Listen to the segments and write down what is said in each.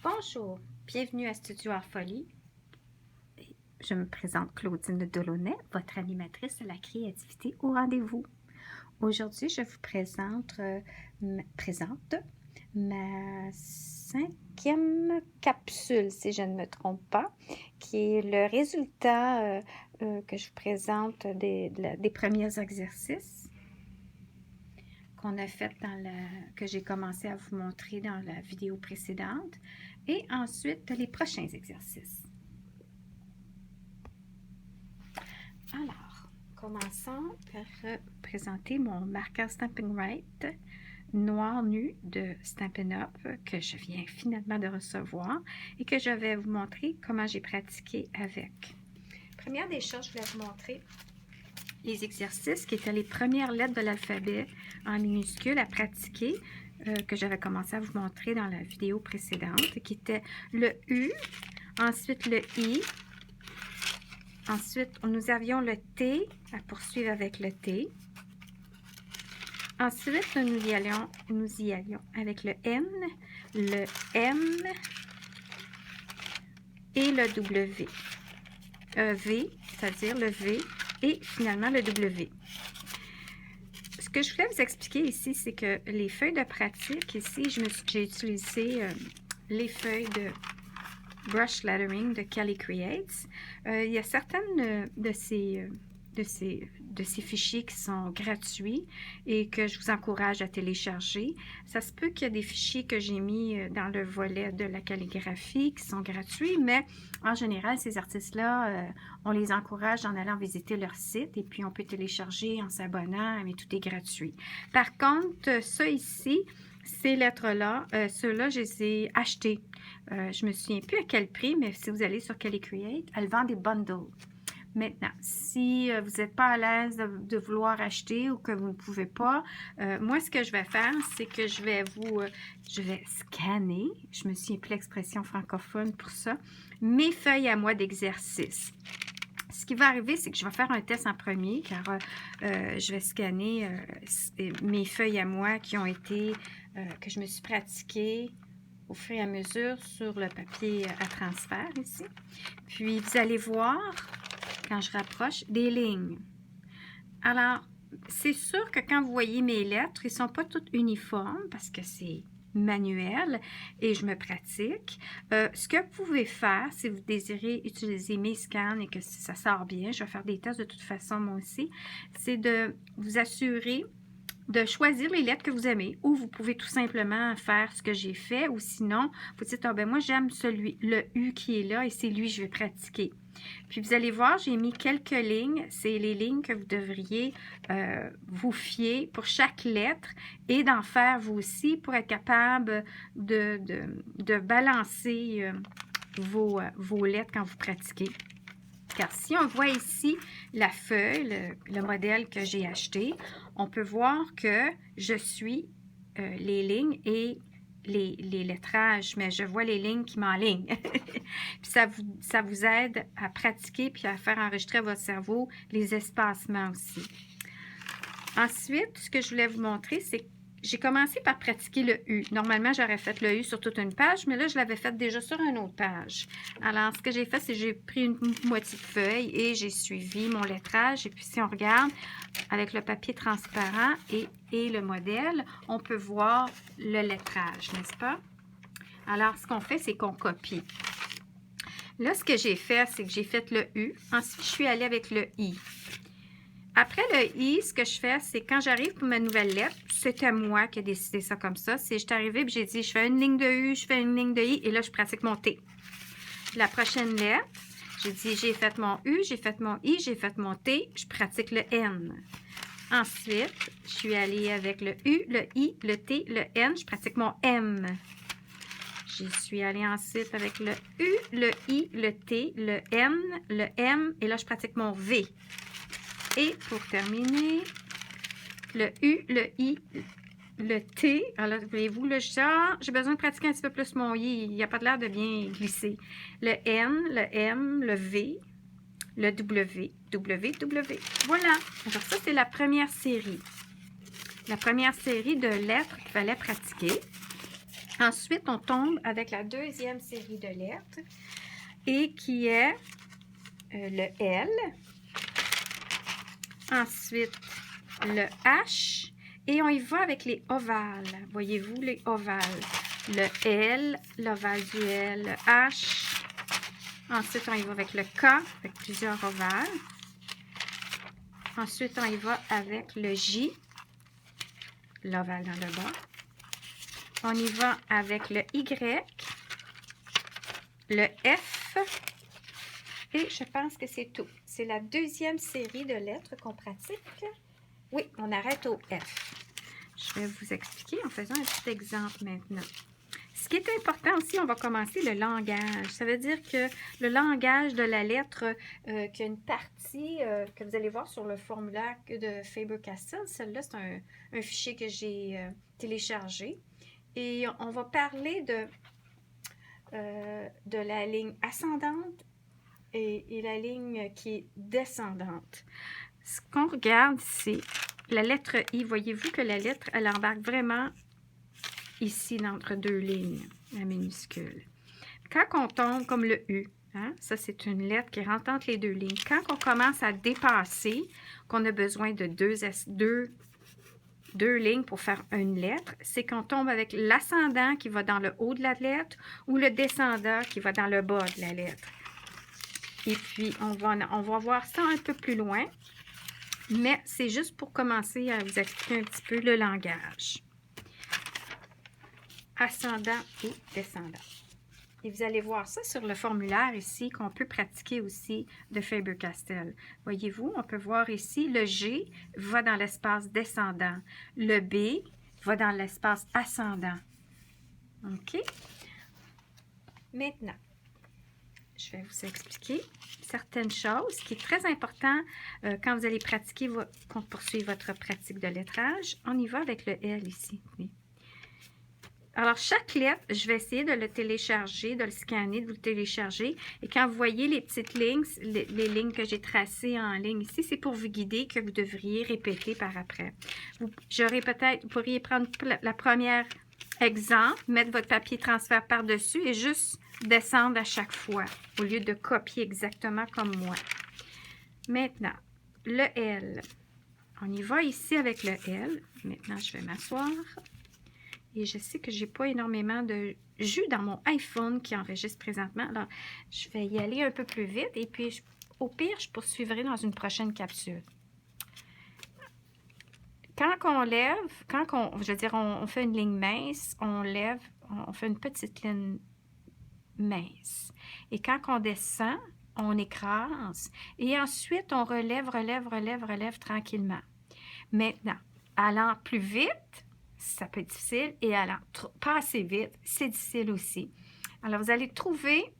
Bonjour, bienvenue à Studio Art Folie. Je me présente Claudine Delaunay, votre animatrice de la créativité au rendez-vous. Aujourd'hui, je vous présente ma 5e capsule, si je ne me trompe pas, qui est le résultat que je vous présente des premiers exercices qu'on a fait que j'ai commencé à vous montrer dans la vidéo précédente, et ensuite les prochains exercices. Alors, commençons par présenter mon marqueur Stampin' Right noir nu de Stampin' Up que je viens finalement de recevoir et que je vais vous montrer comment j'ai pratiqué avec. Première des choses, je voulais vous montrer les exercices qui étaient les premières lettres de l'alphabet en minuscule à pratiquer, que j'avais commencé à vous montrer dans la vidéo précédente, qui était le U, ensuite le I, ensuite nous avions le T à poursuivre avec le T, ensuite nous y allions avec le N, le M et le W, V, c'est-à-dire le V, et finalement le W. Ce que je voulais vous expliquer ici, c'est que les feuilles de pratique, ici, j'ai utilisé les feuilles de Brush Lettering de Kelly Creates. Il y a certaines de ces fichiers qui sont gratuits et que je vous encourage à télécharger. Ça se peut qu'il y a des fichiers que j'ai mis dans le volet de la calligraphie qui sont gratuits, mais en général, ces artistes-là, on les encourage en allant visiter leur site et puis on peut télécharger en s'abonnant, mais tout est gratuit. Par contre, ça ici, ces lettres-là, ceux-là, je les ai achetés. Je me souviens plus à quel prix, mais si vous allez sur Kelly Create, elle vend des bundles. Maintenant, si vous n'êtes pas à l'aise de vouloir acheter ou que vous ne pouvez pas, moi, ce que je vais faire, c'est que je vais scanner, je me souviens plus l'expression francophone pour ça, mes feuilles à moi d'exercice. Ce qui va arriver, c'est que je vais faire un test en premier, car je vais scanner mes feuilles à moi qui ont été, que je me suis pratiquée au fur et à mesure sur le papier à transfert ici. Puis, vous allez voir, quand je rapproche, des lignes. Alors, c'est sûr que quand vous voyez mes lettres, ils ne sont pas toutes uniformes parce que c'est manuel et je me pratique. Ce que vous pouvez faire, si vous désirez utiliser mes scans et que ça sort bien, je vais faire des tests de toute façon moi aussi, c'est de vous assurer de choisir les lettres que vous aimez, ou vous pouvez tout simplement faire ce que j'ai fait, ou sinon, vous dites, ah ben moi j'aime le U qui est là et c'est lui que je vais pratiquer. Puis vous allez voir, j'ai mis quelques lignes, c'est les lignes que vous devriez vous fier pour chaque lettre et d'en faire vous aussi pour être capable de balancer vos lettres quand vous pratiquez. Car si on voit ici la feuille, le modèle que j'ai acheté, on peut voir que je suis les lignes et les lettrages, mais je vois les lignes qui m'enlignent. Puis ça vous aide à pratiquer puis à faire enregistrer à votre cerveau les espacements aussi. Ensuite, ce que je voulais vous montrer, c'est que j'ai commencé par pratiquer le U. Normalement, j'aurais fait le U sur toute une page, mais là, je l'avais fait déjà sur une autre page. Alors, ce que j'ai fait, c'est que j'ai pris une moitié de feuille et j'ai suivi mon lettrage. Et puis, si on regarde avec le papier transparent et le modèle, on peut voir le lettrage, n'est-ce pas? Alors, ce qu'on fait, c'est qu'on copie. Là, ce que j'ai fait, c'est que j'ai fait le U. Ensuite, je suis allée avec le I. Après le I, ce que je fais, c'est quand j'arrive pour ma nouvelle lettre, c'était moi qui ai décidé ça comme ça. C'est je suis arrivée et j'ai dit, je fais une ligne de U, je fais une ligne de I, et là, je pratique mon T. La prochaine lettre, j'ai dit, j'ai fait mon U, j'ai fait mon I, j'ai fait mon T, je pratique le N. Ensuite, je suis allée avec le U, le I, le T, le N, je pratique mon M. Je suis allée ensuite avec le U, le I, le T, le N, le M, et là, je pratique mon V. Et pour terminer, le U, le I, le T. Alors, voyez-vous, là, j'ai besoin de pratiquer un petit peu plus mon I. Il n'y a pas de l'air de bien glisser. Le N, le M, le V, le W, W, W. Voilà. Alors, ça, c'est la première série. La première série de lettres qu'il fallait pratiquer. Ensuite, on tombe avec la deuxième série de lettres et qui est le L. Ensuite, le H. Et on y va avec les ovales. Voyez-vous les ovales? Le L, l'ovale du L, le H. Ensuite, on y va avec le K, avec plusieurs ovales. Ensuite, on y va avec le J, l'ovale dans le bas. On y va avec le Y, le F. Et je pense que c'est tout. C'est la deuxième série de lettres qu'on pratique. Oui, on arrête au F. Je vais vous expliquer en faisant un petit exemple maintenant. Ce qui est important aussi, on va commencer le langage. Ça veut dire que le langage de la lettre, qu'il y a une partie que vous allez voir sur le formulaire de Faber-Castell. Celle-là, c'est un fichier que j'ai téléchargé. Et on va parler de la ligne ascendante et la ligne qui est descendante. Ce qu'on regarde, c'est la lettre I. Voyez-vous que la lettre, elle embarque vraiment ici, entre deux lignes, la minuscule. Quand on tombe comme le U, hein, ça c'est une lettre qui rentre entre les deux lignes. Quand on commence à dépasser, qu'on a besoin de deux lignes pour faire une lettre, c'est qu'on tombe avec l'ascendant qui va dans le haut de la lettre ou le descendant qui va dans le bas de la lettre. Et puis, on va voir ça un peu plus loin, mais c'est juste pour commencer à vous expliquer un petit peu le langage. Ascendant et descendant. Et vous allez voir ça sur le formulaire ici qu'on peut pratiquer aussi de Faber-Castell. Voyez-vous, on peut voir ici le G va dans l'espace descendant. Le B va dans l'espace ascendant. OK? Maintenant, je vais vous expliquer certaines choses. Ce qui est très important quand vous allez pratiquer, poursuivre votre pratique de lettrage. On y va avec le L ici. Oui. Alors, chaque lettre, je vais essayer de le télécharger, de le scanner, de vous le télécharger. Et quand vous voyez les petites lignes, les lignes que j'ai tracées en ligne ici, c'est pour vous guider que vous devriez répéter par après. Vous pourriez prendre la première exemple, mettre votre papier transfert par-dessus et juste descendre à chaque fois, au lieu de copier exactement comme moi. Maintenant, le L. On y va ici avec le L. Maintenant, je vais m'asseoir. Et je sais que je n'ai pas énormément de jus dans mon iPhone qui enregistre présentement. Alors, je vais y aller un peu plus vite. Et puis, au pire, je poursuivrai dans une prochaine capsule. Quand on lève, on fait une ligne mince, on lève, on fait une petite ligne mince. Et quand on descend, on écrase. Et ensuite, on relève tranquillement. Maintenant, allant plus vite, ça peut être difficile, et allant pas assez vite, c'est difficile aussi. Alors, vous allez trouver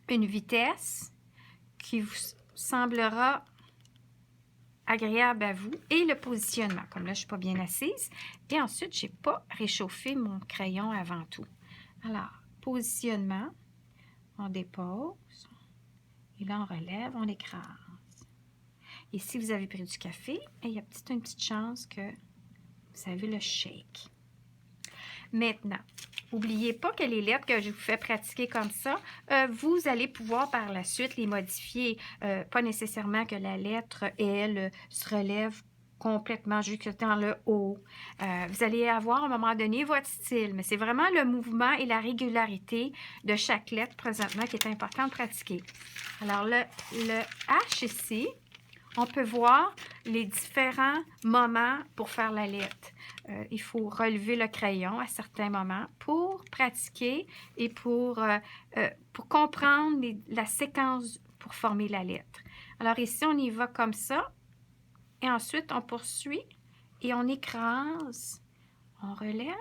une vitesse qui vous semblera agréable à vous et le positionnement. Comme là, je ne suis pas bien assise. Et ensuite, je n'ai pas réchauffé mon crayon avant tout. Alors, positionnement, on dépose, et là, on relève, on écrase. Et si vous avez pris du café, il y a une petite chance que vous avez le shake. Maintenant, n'oubliez pas que les lettres que je vous fais pratiquer comme ça, vous allez pouvoir par la suite les modifier. Pas nécessairement que la lettre L se relève complètement jusque dans le haut. Vous allez avoir à un moment donné votre style, mais c'est vraiment le mouvement et la régularité de chaque lettre présentement qui est important de pratiquer. Alors, le H ici, on peut voir les différents moments pour faire la lettre. Il faut relever le crayon à certains moments pour pratiquer et pour comprendre la séquence pour former la lettre. Alors ici, on y va comme ça. Et ensuite, on poursuit et on écrase. On relève,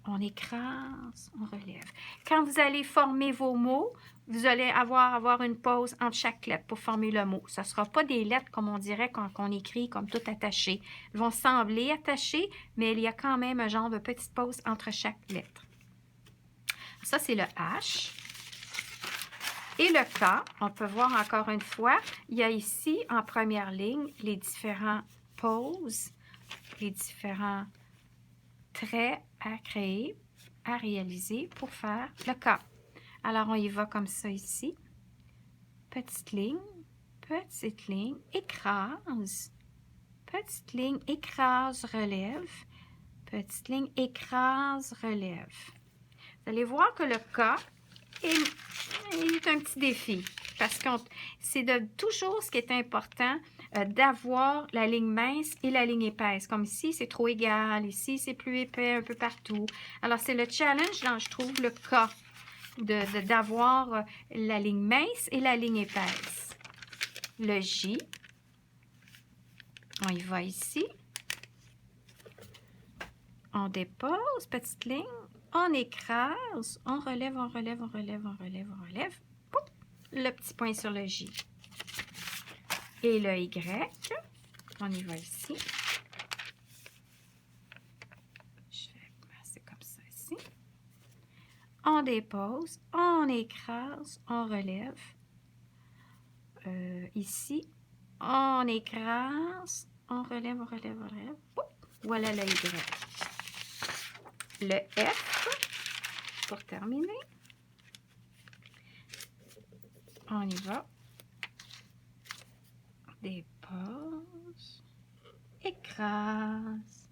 on écrase, on relève. Quand vous allez former vos mots, vous allez avoir une pause entre chaque lettre pour former le mot. Ce ne sera pas des lettres comme on dirait quand on écrit comme tout attaché. Elles vont sembler attachées, mais il y a quand même un genre de petite pause entre chaque lettre. Ça, c'est le H. Et le K, on peut voir encore une fois, il y a ici en première ligne les différentes pauses, les différents traits à créer. à réaliser pour faire le K. Alors, on y va comme ça ici. Petite ligne, écrase. Petite ligne, écrase, relève. Petite ligne, écrase, relève. Vous allez voir que le K est un petit défi. Parce que c'est toujours ce qui est important, d'avoir la ligne mince et la ligne épaisse. Comme ici, c'est trop égal. Ici, c'est plus épais un peu partout. Alors, c'est le challenge dans, je trouve, le K, d'avoir la ligne mince et la ligne épaisse. Le J, on y va ici. On dépose, petite ligne. On écrase, on relève, on relève, on relève, on relève, on relève. Poup, le petit point sur le J. Et le Y, on y va ici. Je vais passer comme ça ici. On dépose, on écrase, on relève. Ici, on écrase, on relève, on relève, on relève. Poup, voilà le Y. Le F, pour terminer. On y va. Dépose, écrase,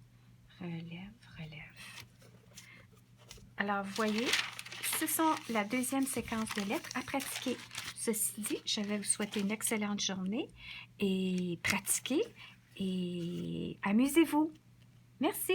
relève, relève. Alors, vous voyez, ce sont la deuxième séquence de lettres à pratiquer. Ceci dit, je vais vous souhaiter une excellente journée et pratiquez et amusez-vous. Merci.